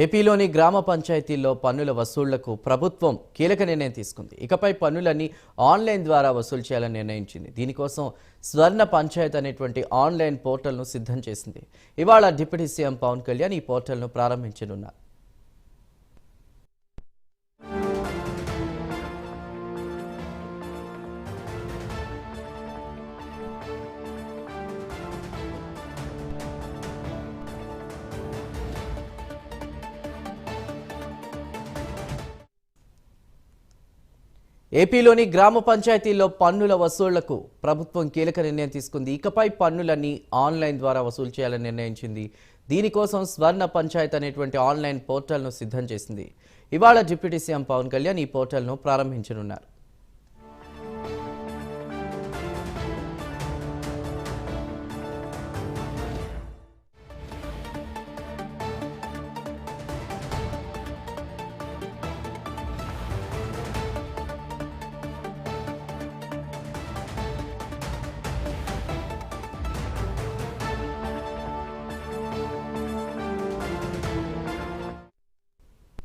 ఏపీలోని గ్రామ పంచాయతీల్లో పన్నుల వసూళ్లకు ప్రభుత్వం కీలక నిర్ణయం తీసుకుంది. ఇకపై పన్నులన్నీ ఆన్లైన్ ద్వారా వసూలు చేయాలని నిర్ణయించింది. దీనికోసం స్వర్ణ పంచాయత్ అనేటువంటి ఆన్లైన్ పోర్టల్ను సిద్ధం చేసింది. ఇవాళ డిప్యూటీ సీఎం పవన్ కళ్యాణ్ ఈ పోర్టల్ను ప్రారంభించనున్నారు. ఏపీలోని గ్రామ పంచాయతీల్లో పన్నుల వసూళ్లకు ప్రభుత్వం కీలక నిర్ణయం తీసుకుంది. ఇకపై పన్నులన్నీ ఆన్లైన్ ద్వారా వసూలు చేయాలని నిర్ణయించింది. దీనికోసం స్వర్ణ పంచాయత్ అనేటువంటి ఆన్లైన్ పోర్టల్ను సిద్ధం చేసింది. ఇవాళ డిప్యూటీ సీఎం పవన్ కళ్యాణ్ ఈ పోర్టల్ను ప్రారంభించనున్నారు.